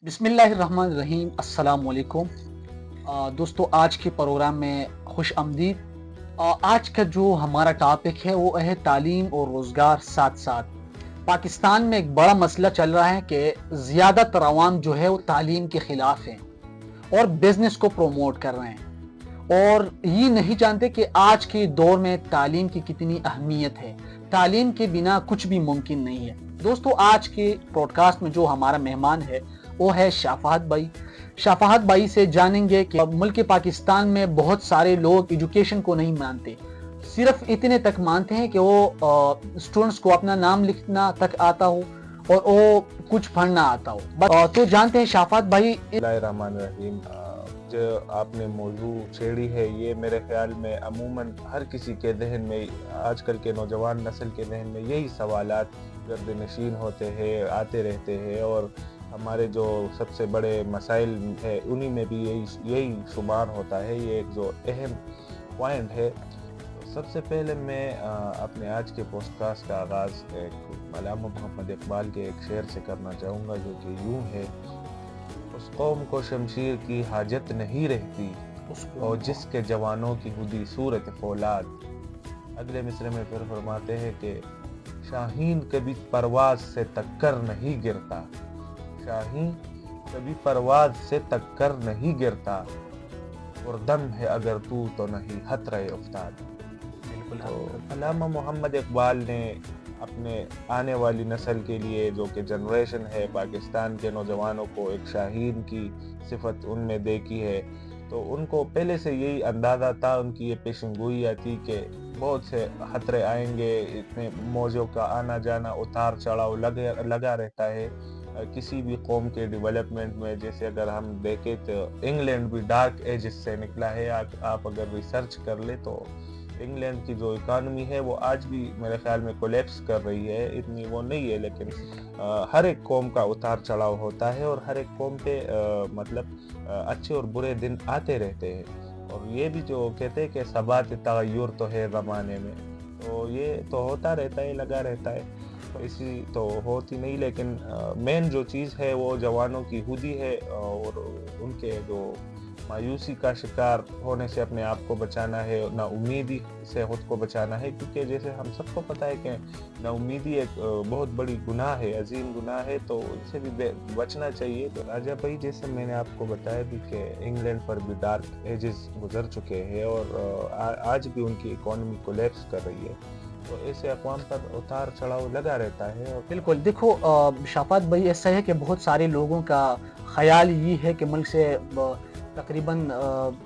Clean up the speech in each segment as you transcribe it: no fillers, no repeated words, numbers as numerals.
बिस्मिल्लाहिर्रहमानिर्रहीम, अस्सलाम वालेकुम। दोस्तों, आज के प्रोग्राम में खुश आमदीद। आज का जो हमारा टॉपिक है वो है तालीम और रोज़गार साथ साथ। पाकिस्तान में एक बड़ा मसला चल रहा है कि ज़्यादातर अवाम जो है वो तालीम के ख़िलाफ़ हैं और बिज़नेस को प्रमोट कर रहे हैं और ये नहीं जानते कि आज के दौर में तालीम की कितनी अहमियत है। तालीम के बिना कुछ भी मुमकिन नहीं है। दोस्तों, आज के पॉडकास्ट में जो हमारा मेहमान है वो है शाफात भाई। शाफात भाई से जानेंगे कि मुल्क पाकिस्तान में बहुत सारे लोग एजुकेशन को नहीं मानते, सिर्फ इतने तक मानते हैं कि वो स्टूडेंट्स को अपना नाम लिखना तक आता हो और वो कुछ पढ़ना आता हो। तो जानते हैं शाफात भाई। बिस्मिल्लाहिर्रहमानिर्रहीम। जो आपने मौजू छेड़ी है ये मेरे ख्याल में अमूमन हर किसी के जहन में, आजकल के नौजवान नस्ल के जहन में यही सवालात गर्दनशीन होते हैं, आते रहते हैं और हमारे जो सबसे बड़े मसाइल है उन्हीं में भी यही शुमार होता है। ये एक जो अहम पॉइंट है। सबसे पहले मैं अपने आज के पॉडकास्ट का आगाज़ एक अल्लामा मोहम्मद इकबाल के एक शेर से करना चाहूँगा जो कि यूँ है: उस कौम को शमशीर की हाजत नहीं रहती और जिसके जवानों की हुदी सूरत फौलाद। अगले मिसरे में फिर फरमाते हैं कि शाहीन कभी परवाज से टक्कर नहीं गिरता, शाहीन कभी परवाज से टक्कर नहीं गिरता, और दम है अगर तू तो नहीं खतरे उफ्ताद। तो अल्लामा मोहम्मद इकबाल ने अपने आने वाली नस्ल के लिए, जो कि जनरेशन है पाकिस्तान के नौजवानों को, एक शाहीन की सिफत उनमें देखी है। तो उनको पहले से यही अंदाज़ा था, उनकी ये पेशेंगोई थी कि बहुत से खतरे आएंगे, इतने मौजों का आना जाना, उतार चढ़ाव लगा रहता है किसी भी कौम के डेवलपमेंट में। जैसे अगर हम देखें तो इंग्लैंड भी डार्क एजेस से निकला है। आप अगर रिसर्च कर ले तो इंग्लैंड की जो इकानमी है वो आज भी मेरे ख्याल में कोलैप्स कर रही है, इतनी वो नहीं है, लेकिन हर एक कौम का उतार चढ़ाव होता है और हर एक कौम पे अच्छे और बुरे दिन आते रहते हैं। और ये भी जो कहते हैं कि सबात तगय्युर तो है ज़माने में, तो ये तो होता रहता है, लगा रहता है, तो इसी तो होती नहीं। लेकिन मेन जो चीज़ है वो जवानों की हुदी है और उनके जो मायूसी का शिकार होने से अपने आप को बचाना है, ना उम्मीदी से खुद को बचाना है। क्योंकि जैसे हम सबको पता है कि ना उम्मीदी एक बहुत बड़ी गुनाह है, अजीम गुनाह है, तो इससे भी बचना चाहिए। तो राजा भाई, जैसे मैंने आपको बताया भी कि इंग्लैंड पर भी डार्क एजेस गुजर चुके हैं और आज भी उनकी इकोनॉमी कोलैप्स कर रही है, तो ऐसे अक़वाम पर उतार चढ़ाव लगा रहता है। और बिल्कुल, देखो शाफात भाई, ऐसा है कि बहुत सारे लोगों का ख्याल ये है कि मुल्क से तकरीबन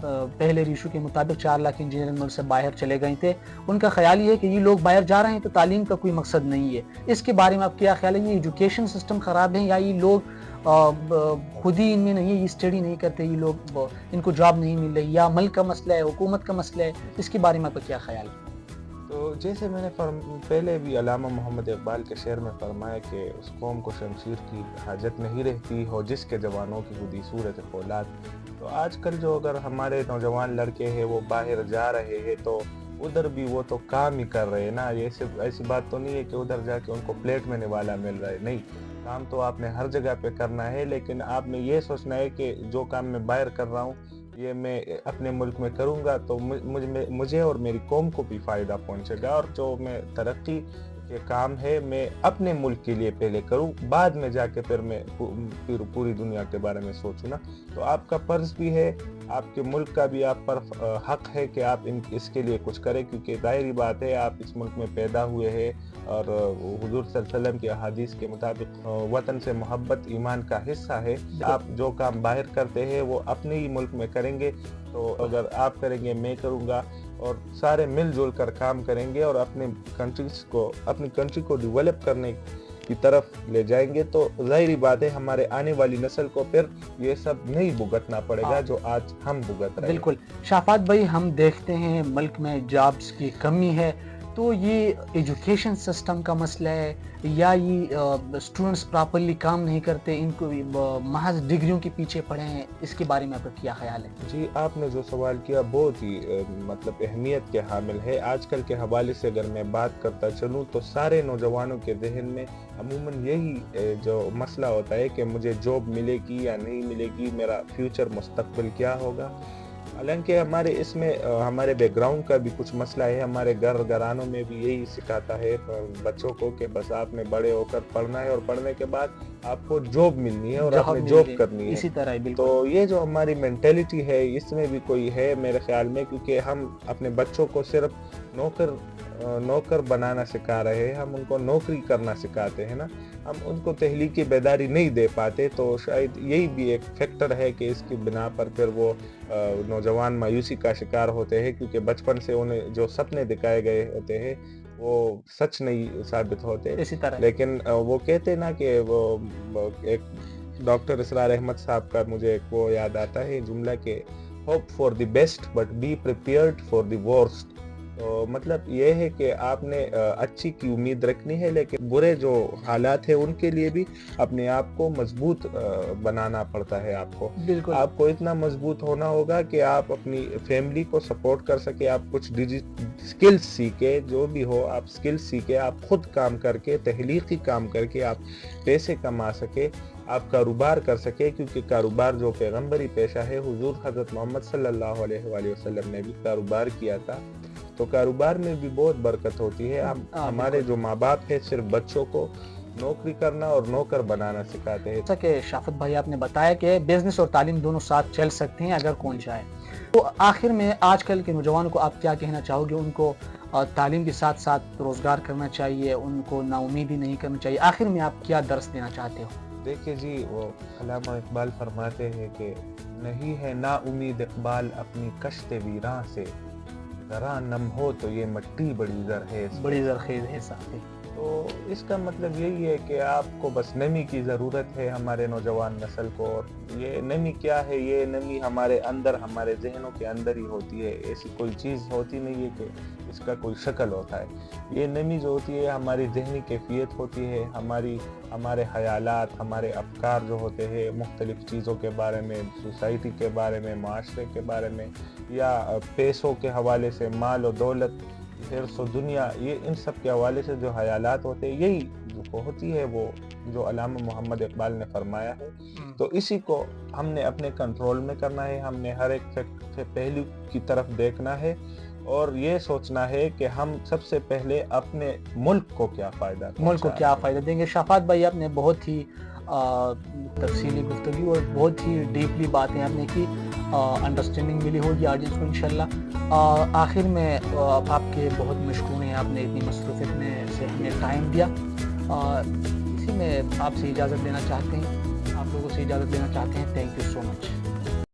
पहले रिशू के मुताबिक 4 लाख इंजीनियर मुल्क से बाहर चले गए थे। उनका ख्याल ये है कि ये लोग बाहर जा रहे हैं तो तालीम का कोई मकसद नहीं है। इसके बारे में आप क्या ख्याल है? ये एजुकेशन सिस्टम ख़राब है या ये लोग खुद ही इनमें नहीं है, ये स्टडी नहीं करते, ये लोग इनको जॉब नहीं मिल रही, या मुल्क का मसला है, हुकूमत का मसला है? इसके बारे में आपका क्या ख्याल है? तो जैसे मैंने पहले भी अल्लामा मोहम्मद इकबाल के शेर में फरमाया कि उस कौम को शमशीर की हाजत नहीं रहती हो जिसके जवानों की खुदी सूरत फौलाद। तो आजकल जो अगर हमारे नौजवान लड़के हैं वो बाहर जा रहे हैं तो उधर भी वो तो काम ही कर रहे हैं ना। ये सिर्फ ऐसी बात तो नहीं है कि उधर जाके उनको प्लेट में निवाला मिल रहा है, नहीं, काम तो आपने हर जगह पे करना है, लेकिन आपने ये सोचना है कि जो काम मैं बाहर कर रहा हूँ ये मैं अपने मुल्क में करूँगा तो मुझे और मेरी कौम को भी फ़ायदा पहुँचेगा, और जो मैं तरक्की के काम है मैं अपने मुल्क के लिए पहले करूँ, बाद में जाके फिर मैं पूरी दुनिया के बारे में सोचूँ ना। तो आपका फ़र्ज़ भी है, आपके मुल्क का भी आप पर हक़ है कि आप इसके लिए कुछ करें, क्योंकि ज़ाहिर बात है आप इस मुल्क में पैदा हुए हैं और हुज़ूर सल्लल्लाहु अलैहि वसल्लम के हदीस के मुताबिक वतन से मोहब्बत ईमान का हिस्सा है। आप जो काम बाहर करते हैं वो अपने ही मुल्क में करेंगे, तो अगर आप करेंगे, मैं करूँगा, और सारे मिलजुल कर काम करेंगे और अपनी कंट्री को डेवलप करने की तरफ ले जाएंगे, तो ज़ाहिरी बात है हमारे आने वाली नस्ल को फिर ये सब नहीं भुगतना पड़ेगा जो आज हम भुगत रहे हैं। बिल्कुल शाफात भाई, हम देखते हैं मुल्क में जॉब्स की कमी है, تو یہ ایجوکیشن سسٹم کا مسئلہ ہے یا یہ اسٹوڈنٹس پراپرلی کام نہیں کرتے، ان کو محض ڈگریوں کے پیچھے پڑے ہیں؟ اس کے بارے میں آپ کا کیا خیال ہے؟ جی، آپ نے جو سوال کیا بہت ہی مطلب اہمیت کے حامل ہے۔ آج کل کے حوالے سے اگر میں بات کرتا چلوں تو سارے نوجوانوں کے ذہن میں عموماً یہی جو مسئلہ ہوتا ہے کہ مجھے جاب ملے گی یا نہیں ملے گی، میرا فیوچر مستقبل کیا ہوگا۔ حالانکہ ہمارے اس میں ہمارے بیک گراؤنڈ کا بھی کچھ مسئلہ ہے۔ ہمارے گھرانوں میں بھی یہی سکھاتا ہے بچوں کو کہ بس آپ نے بڑے ہو کر پڑھنا ہے اور پڑھنے کے بعد آپ کو جاب ملنی ہے اور آپ نے جاب کرنی ہے۔ اسی طرح تو یہ جو ہماری مینٹیلٹی ہے اس میں بھی کوئی ہے میرے خیال میں، کیونکہ ہم اپنے بچوں کو صرف نوکر بنانا سکھا رہے ہیں، ہم ان کو نوکری کرنا سکھاتے ہیں نا، ہم ان کو تحلیقی بیداری نہیں دے پاتے۔ تو شاید یہی بھی ایک فیکٹر ہے کہ اس کی بنا پر پھر وہ نوجوان مایوسی کا شکار ہوتے ہیں، کیونکہ بچپن سے انہیں جو سپنے دکھائے گئے ہوتے ہیں وہ سچ نہیں ثابت ہوتے۔ اسی طرح لیکن وہ کہتے نا کہ وہ ایک ڈاکٹر اسرار احمد صاحب کا مجھے ایک وہ یاد آتا ہے جملہ کہ hope for the best but be prepared for the worst. تو مطلب یہ ہے کہ آپ نے اچھی کی امید رکھنی ہے، لیکن برے جو حالات ہیں ان کے لیے بھی اپنے آپ کو مضبوط بنانا پڑتا ہے۔ آپ کو بالکل آپ کو اتنا مضبوط ہونا ہوگا کہ آپ اپنی فیملی کو سپورٹ کر سکے، آپ کچھ سکلز سیکھے، جو بھی ہو آپ سکلز سیکھے، آپ خود کام کر کے تخلیقی کام کر کے آپ پیسے کما سکے، آپ کاروبار کر سکے، کیونکہ کاروبار جو پیغمبری پیشہ ہے، حضور حضرت محمد صلی اللہ علیہ وآلہ وسلم نے بھی کاروبار کیا تھا، تو کاروبار میں بھی بہت برکت ہوتی ہے۔ ہمارے جو ماں باپ ہیں صرف بچوں کو نوکری کرنا اور نوکر بنانا سکھاتے ہیں۔ جیسا کہ شافت بھائی آپ نے بتایا کہ بزنس اور تعلیم دونوں ساتھ چل سکتے ہیں اگر کون چاہے، تو آخر میں آج کل کے نوجوانوں کو آپ کیا کہنا چاہو گے؟ ان کو تعلیم کے ساتھ ساتھ روزگار کرنا چاہیے، ان کو نا امیدی نہیں کرنا چاہیے، آخر میں آپ کیا درس دینا چاہتے ہو؟ دیکھیے جی، وہ علامہ اقبال فرماتے ہیں کہ نہیں ہے نا امید اقبال اپنی کشت ویراں سے، ذرا نم ہو تو یہ مٹی بڑی زرخیز ہے صاحب۔ تو اس کا مطلب یہی ہے کہ آپ کو بس نمی کی ضرورت ہے ہمارے نوجوان نسل کو، اور یہ نمی کیا ہے؟ یہ نمی ہمارے اندر، ہمارے ذہنوں کے اندر ہی ہوتی ہے، ایسی کوئی چیز ہوتی نہیں ہے کہ اس کا کوئی شکل ہوتا ہے۔ یہ نمی جو ہوتی ہے ہماری ذہنی کیفیت ہوتی ہے، ہمارے خیالات، ہمارے افکار جو ہوتے ہیں مختلف چیزوں کے بارے میں، سوسائٹی کے بارے میں، معاشرے کے بارے میں، یا پیسوں کے حوالے سے، مال و دولت، حرص و دنیا، یہ ان سب کے حوالے سے جو خیالات ہوتے ہیں، یہی جو ہوتی ہے وہ جو علامہ محمد اقبال نے فرمایا ہے۔ تو اسی کو ہم نے اپنے کنٹرول میں کرنا ہے، ہم نے ہر ایک پہلو کی طرف دیکھنا ہے اور یہ سوچنا ہے کہ ہم سب سے پہلے اپنے ملک کو کیا فائدہ دیں گے۔ شافات بھائی آپ نے بہت ہی تفصیلی گفتگو اور بہت ہی ڈیپلی باتیں آپ نے کی، انڈرسٹینڈنگ ملی ہوگی آڈینس کو انشاءاللہ۔ آخر میں آپ کے بہت مشکور ہیں، آپ نے اتنی مصروفیت میں سے ہمیں ٹائم دیا۔ اسی میں آپ سے اجازت لینا چاہتے ہیں، آپ لوگوں سے اجازت لینا چاہتے ہیں۔ Thank you so much.